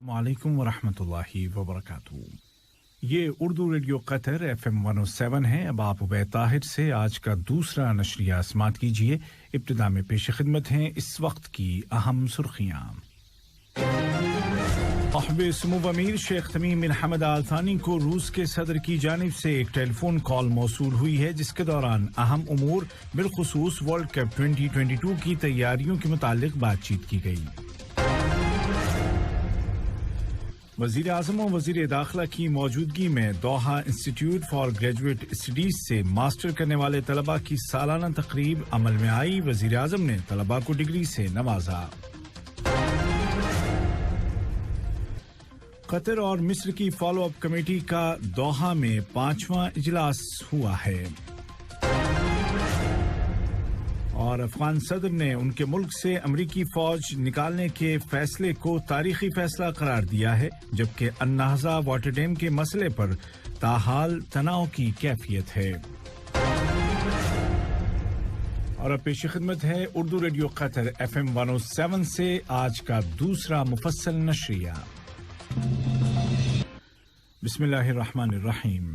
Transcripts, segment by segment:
वालेकुम वरहमतुल्लाहि वबरकातुहू। ये उर्दू रेडियो कतर FM 107 है। अब आप उबैद ताहिर से आज का दूसरा नशरिया समात कीजिए। इब्तिदा में पेश खिदमत हैं इस वक्त की अहम सुर्खियां। साहिब सुमो अमीर शेख तमीम बिन हमद आल थानी को रूस के सदर की जानिब से एक टेलीफोन कॉल मौसूल हुई है, जिसके दौरान अहम उमूर बिलखुसूस वर्ल्ड कप 2022 की तैयारियों के मुतालिक बातचीत की गई। वज़ीर आज़म और वज़ीर दाखिला की मौजूदगी में दोहा इंस्टीट्यूट फॉर ग्रेजुएट स्टडीज से मास्टर करने वाले तलबा की सालाना तकरीब अमल में आई। वज़ीर आज़म ने तलबा को डिग्री से नवाजा। कतर और मिस्र की फॉलो अप कमेटी का दोहा में 5वां इजलास हुआ है और अफगान सदर ने उनके मुल्क से अमरीकी फौज निकालने के फैसले को तारीखी फैसला करार दिया है, जबकि अन्नाहज़ा वाटर डैम के मसले पर ताहाल तनाव की कैफियत है। और अब पेश खिदमत है उर्दू रेडियो कतर FM 107 से आज का दूसरा मुफस्सल नशरिया। बिस्मिल्लाहिर्रहमानिर्रहीम।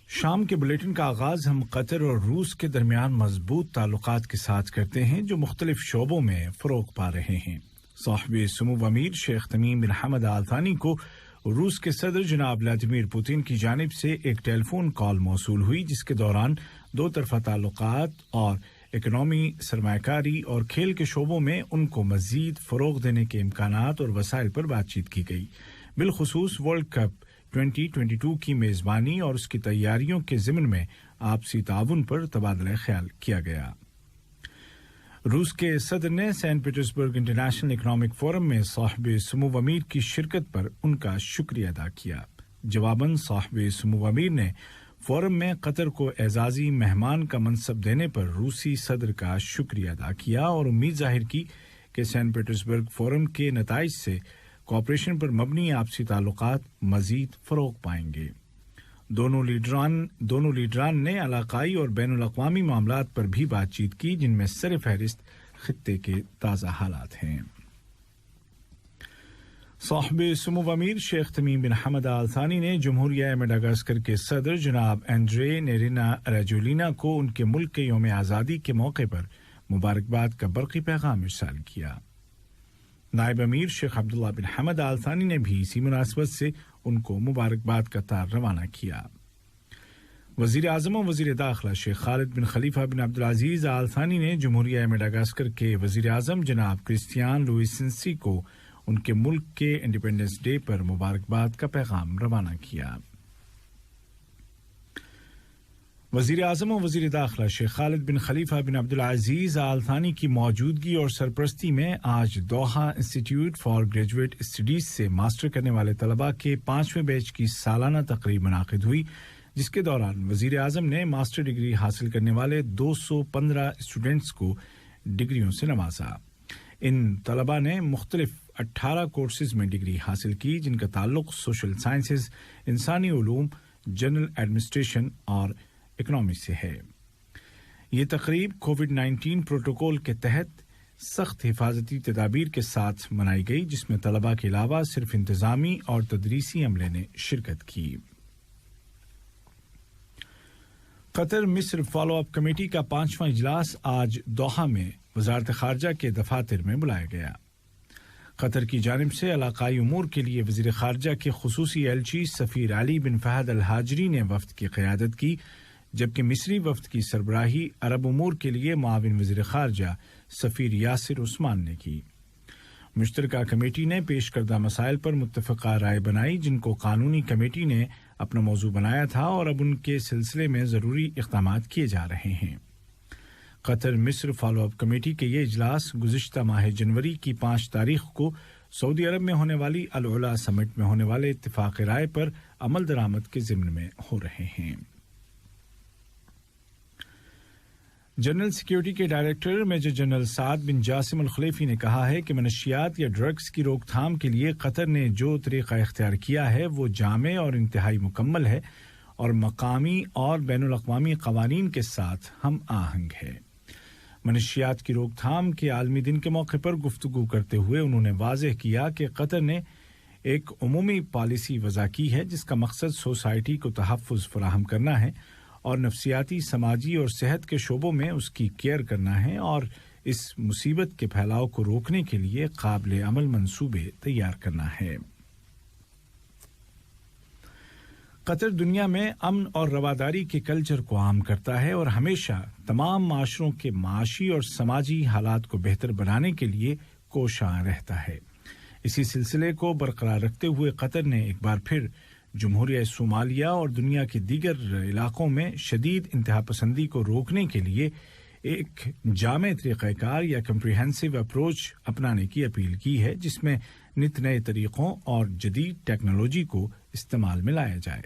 शाम के बुलेटिन का आगाज हम कतर और रूस के दरमियान मजबूत ताल्लुकात के साथ करते हैं, जो मुख्तलिफ शोबों में फरोग पा रहे हैं। साहिब सुमो अमीर शेख तमीम बिन हमद आल थानी को रूस के सदर जनाब व्लादिमीर पुतिन की जानिब से एक टेलीफोन कॉल मौसूल हुई, जिसके दौरान दो तरफा ताल्लुकात और इकनॉमी, सरमायाकारी और खेल के शोबों में उनको मजीद फरोग देने के इम्कानात और वसाइल पर बातचीत की गई। बिलखुसूस वर्ल्ड कप 2022 की मेजबानी और उसकी तैयारियों के ज़िम्न में आपसी ताउन पर तबादला ख्याल किया गया। रूस के सदर ने Saint Petersburg International Economic Forum में साहिब सुमो अमीर की शिरकत पर उनका शुक्रिया अदा किया। जवाबन साहिब सुमो अमीर ने फोरम में कतर को एजाजी मेहमान का मनसब देने पर रूसी सदर का शुक्रिया अदा किया और उम्मीद जाहिर की कि सेंट पीटर्सबर्ग फोरम के नताइज से कॉपरेशन पर मबनी आपसी ताल्लुकात मजीद फरोग पाएंगे। दोनों लीडरान ने इलाकाई और बैनुल-अक़वामी मामलात पर भी बातचीत की, जिनमें सर फहरिस्त खित्ते के ताज़ा हालात हैं। साहिब सुमो अमीर शेख तमीम बिन हमद आल थानी ने जमहूरिया मेडागास्कर के सदर जनाब एंड्रे नेरिना रेजोलिना को उनके मुल्क के यौम आज़ादी के मौके पर मुबारकबाद का बरक़ी पैगाम इरसाल किया। नायब अमीर शेख अब्दुल्ला बिन हमद आल थानी ने भी इसी मुनासबत से उनको मुबारकबाद का तार रवाना किया। वज़ीर आज़म और वज़ीर दाखिला शेख खालिद बिन खलीफा बिन अब्दुल अजीज आल थानी ने जमहूरिया मेडागास्कर के वज़ीर आज़म जनाब क्रिस्टियान लुइस सिंसी को उनके मुल्क के इंडिपेंडेंस डे पर मुबारकबाद का पैगाम रवाना किया। वज़ीर आज़म और वज़ीर दाखिला शेख खालिद बिन खलीफा बिन अब्दुल अजीज आल थानी की मौजूदगी और सरपरस्ती में आज दोहा इंस्टीट्यूट फॉर ग्रेजुएट स्टडीज से मास्टर करने वाले तलबा के 5वें बैच की सालाना तकरीब मुनाक़िद हुई, जिसके दौरान वज़ीर आज़म ने मास्टर डिग्री हासिल करने वाले 215 स्टूडेंट्स को डिग्रियों से नवाजा। इन तलबा ने मुख्तलिफ 18 कोर्सेज में डिग्री हासिल की, जिनका ताल्लुक सोशल साइंसेज, इंसानी उलूम, जनरल एडमिनिस्ट्रेशन और इकोनॉमी से है। ये तकरीब कोविड-19 प्रोटोकॉल के तहत सख्त हिफाजती तदाबीर के साथ मनाई गई, जिसमें तलबा के अलावा सिर्फ इंतजामी और तदरीसी अमले ने शिरकत की। कतर मिस्र फॉलो अप कमेटी का 5वां इजलास आज दोहा में वजारत खारजा के दफातर में बुलाया गया। कतर की जानिब से इलाकाई उमूर के लिए वज़ीर खारजा के खुसूसी एलची सफ़ीर अली बिन फहद अल हाजरी ने वफ्द की क़यादत की, जबकि मिस्री वफ्द की सरबराही अरब उमूर के लिए मुआविन वज़ीर खारजा सफ़ीर यासिर उस्मान ने की। मुश्तरका कमेटी ने पेश करदा मसाइल पर मुत्तफ़क़ा राय बनाई, जिनको कानूनी कमेटी ने अपना मौजू बनाया था और अब उनके सिलसिले में ज़रूरी इक़दामात किए जा रहे हैं। कतर मिस्र फॉलो अप कमेटी के ये इजलास गुज़िश्ता माह जनवरी की 5 तारीख को सऊदी अरब में होने वाली अल उला समिट में होने वाले इत्तिफ़ाक़ राय पर अमल दरामद के ज़िम्न में हो रहे हैं। जनरल सिक्योरिटी के डायरेक्टर मेजर जनरल साद बिन जासिम अल खलीफी ने कहा है कि मनशियात या ड्रग्स की रोकथाम के लिए कतर ने जो तरीक़ा इख्तियार किया है वो जामे और इंतहाई मुकम्मल है और मकामी और बैनुल-अक़वामी क़वानीन के साथ हम आहंग है। منشیات کی روک تھام کے عالمی دن کے موقع پر گفتگو کرتے ہوئے انہوں نے واضح کیا کہ قطر نے ایک عمومی پالیسی وضع کی ہے جس کا مقصد سوسائٹی کو تحفظ فراہم کرنا ہے اور نفسیاتی، سماجی اور صحت کے شعبوں میں اس کی کیئر کرنا ہے اور اس مصیبت کے پھیلاؤ کو روکنے کے لیے قابل عمل منصوبے تیار کرنا ہے۔ قطر دنیا میں امن اور رواداری کے کلچر کو عام کرتا ہے اور ہمیشہ تمام معاشروں کے معاشی اور سماجی حالات کو بہتر بنانے کے لیے کوشاں رہتا ہے۔ اسی سلسلے کو برقرار رکھتے ہوئے قطر نے ایک بار پھر جمہوریہ صومالیہ اور دنیا کے دیگر علاقوں میں شدید انتہا پسندی کو روکنے کے لیے ایک جامع طریقہ کار یا کمپریہنسو اپروچ اپنانے کی اپیل کی ہے، جس میں نت نئے طریقوں اور جدید ٹیکنالوجی کو استعمال میں لایا جائے۔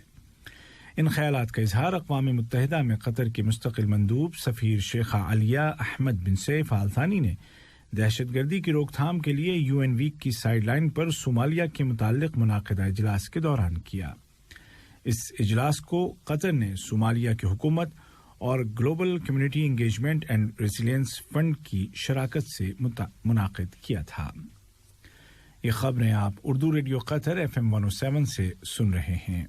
ان خیالات کا اظہار اقوام متحدہ میں قطر کے مستقل مندوب سفیر شیخہ علیہ احمد بن سیف آل ثانی نے دہشت گردی کی روک تھام کے لیے UN ویک کی سائیڈ لائن پر صومالیہ کے متعلق منعقدہ اجلاس کے دوران کیا۔ اس اجلاس کو قطر نے صومالیہ کی حکومت اور global community engagement and resilience fund کی شراکت سے منعقد کیا تھا۔ یہ خبریں آپ اردو ریڈیو قطر FM 107 سے سن رہے ہیں۔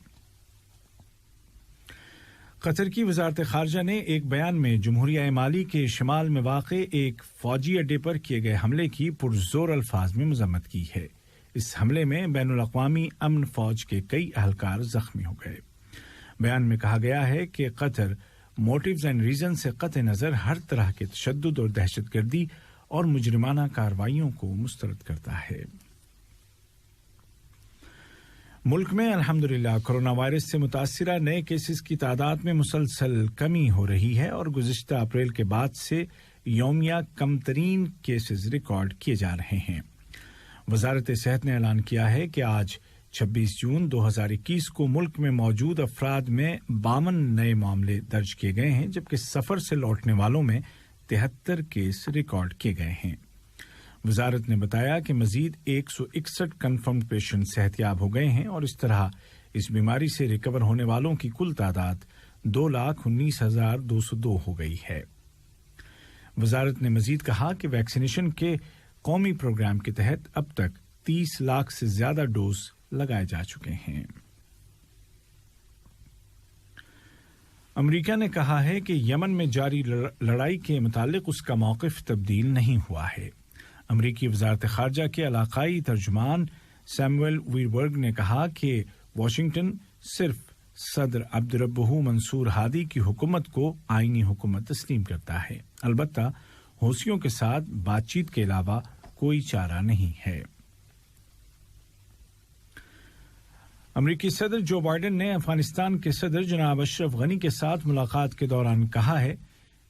قطر کی وزارت خارجہ نے ایک بیان میں جمہوریہ مالی کے شمال میں واقع ایک فوجی اڈے پر کیے گئے حملے کی پرزور الفاظ میں مذمت کی ہے۔ اس حملے میں بین الاقوامی امن فوج کے کئی اہلکار زخمی ہو گئے۔ بیان میں کہا گیا ہے کہ قطر موٹیوز اینڈ ریزن سے قطع نظر ہر طرح کے تشدد اور دہشت گردی اور مجرمانہ کارروائیوں کو مسترد کرتا ہے۔ ملک میں الحمدللہ کرونا وائرس سے متاثرہ نئے کیسز کی تعداد میں مسلسل کمی ہو رہی ہے اور گزشتہ اپریل کے بعد سے یومیہ کم ترین کیسز ریکارڈ کیے جا رہے ہیں۔ وزارت صحت نے اعلان کیا ہے کہ آج 26 جون 2021 کو ملک میں موجود افراد میں 52 نئے معاملے درج کیے گئے ہیں، جبکہ سفر سے لوٹنے والوں میں 73 کیس ریکارڈ کیے گئے ہیں۔ وزارت نے بتایا کہ مزید 161 کنفرم پیشنٹ صحتیاب ہو گئے ہیں اور اس طرح اس بیماری سے ریکور ہونے والوں کی کل تعداد 2,19,202 ہو گئی ہے۔ وزارت نے مزید کہا کہ ویکسینیشن کے قومی پروگرام کے تحت اب تک 30 لاکھ سے زیادہ ڈوز لگائے جا چکے ہیں۔ امریکہ نے کہا ہے کہ یمن میں جاری لڑائی کے متعلق اس کا موقف تبدیل نہیں ہوا ہے۔ امریکی وزارت خارجہ کے علاقائی ترجمان سیموئل ویربرگ نے کہا کہ واشنگٹن صرف صدر عبدالربہ منصور ہادی کی حکومت کو آئینی حکومت تسلیم کرتا ہے، البتہ حوثیوں کے ساتھ بات چیت کے علاوہ کوئی چارہ نہیں ہے۔ امریکی صدر جو بائیڈن نے افغانستان کے صدر جناب اشرف غنی کے ساتھ ملاقات کے دوران کہا ہے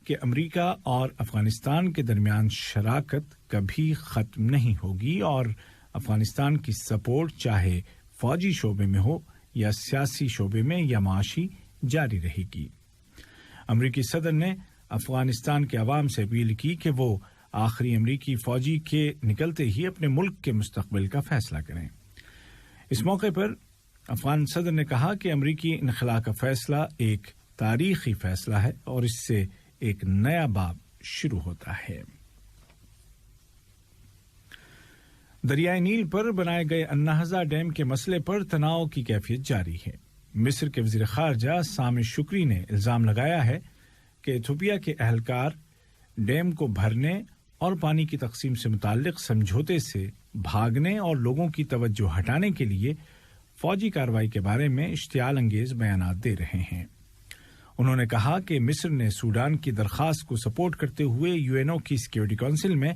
کہ امریکہ اور افغانستان کے درمیان شراکت کبھی ختم نہیں ہوگی اور افغانستان کی سپورٹ چاہے فوجی شعبے میں ہو یا سیاسی شعبے میں یا معاشی جاری رہے گی۔ امریکی صدر نے افغانستان کے عوام سے اپیل کی کہ وہ آخری امریکی فوجی کے نکلتے ہی اپنے ملک کے مستقبل کا فیصلہ کریں۔ اس موقع پر افغان صدر نے کہا کہ امریکی انخلا کا فیصلہ ایک تاریخی فیصلہ ہے اور اس سے ایک نیا باب شروع ہوتا ہے۔ دریائے نیل پر بنائے گئے النہضہ ڈیم کے مسئلے پر تناؤ کی کیفیت جاری ہے۔ مصر کے وزیر خارجہ سامح شکری نے الزام لگایا ہے کہ ایتھوپیا کے اہلکار ڈیم کو بھرنے اور پانی کی تقسیم سے متعلق سمجھوتے سے بھاگنے اور لوگوں کی توجہ ہٹانے کے لیے فوجی کارروائی کے بارے میں اشتعال انگیز بیانات دے رہے ہیں۔ انہوں نے کہا کہ مصر نے سوڈان کی درخواست کو سپورٹ کرتے ہوئے UNO کی سیکیورٹی کونسل میں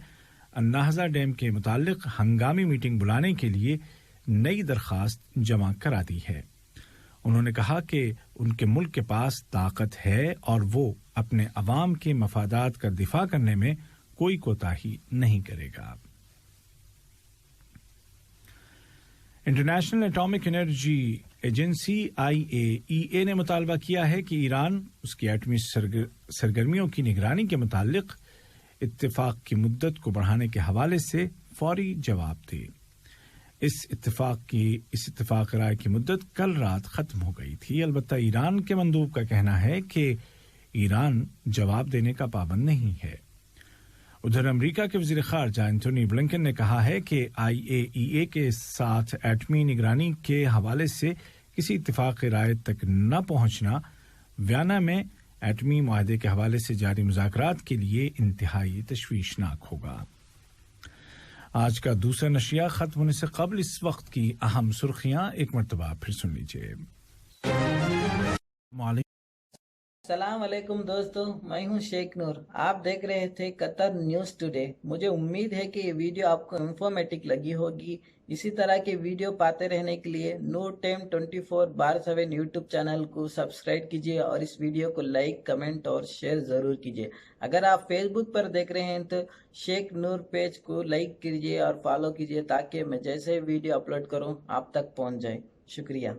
النہضہ ڈیم کے متعلق ہنگامی میٹنگ بلانے کے لیے نئی درخواست جمع کرا دی ہے۔ انہوں نے کہا کہ ان کے ملک کے پاس طاقت ہے اور وہ اپنے عوام کے مفادات کا دفاع کرنے میں کوئی کوتاہی نہیں کرے گا۔ International atomic energy agency IAEA نے مطالبہ کیا ہے کہ ایران اس کی ایٹمی سرگرمیوں کی نگرانی کے متعلق اتفاق کی مدت کو بڑھانے کے حوالے سے فوری جواب دے۔ اس اتفاق رائے کی مدت کل رات ختم ہو گئی تھی، البتہ ایران کے مندوب کا کہنا ہے کہ ایران جواب دینے کا پابند نہیں ہے۔ उधर अमेरिका के वज़ीर ख़ारजा एंटोनी ब्लिंकन ने कहा है कि IAEA के साथ एटमी निगरानी के हवाले से किसी इत्तेफ़ाक़ राय तक न पहुंचना वियना में एटमी मुआहदे के हवाले से जारी मुज़ाकरात के लिए इंतहाई तशवीशनाक होगा। आज का दूसरा नशिया ख़त्म होने से कबल इस वक्त की अहम सुर्खियां एक मरतबा फिर सुन लीजिए। अस्सलाम वालेकुम दोस्तों, मैं हूं शेख नूर। आप देख रहे थे कतर न्यूज़ टुडे। मुझे उम्मीद है कि ये वीडियो आपको इंफॉर्मेटिव लगी होगी। इसी तरह के वीडियो पाते रहने के लिए नूर टाइम 24/7 यूट्यूब चैनल को सब्सक्राइब कीजिए और इस वीडियो को लाइक, कमेंट और शेयर ज़रूर कीजिए। अगर आप फेसबुक पर देख रहे हैं तो शेख नूर पेज को लाइक कीजिए और फॉलो कीजिए ताकि मैं जैसे वीडियो अपलोड करूँ आप तक पहुँच जाए। शुक्रिया।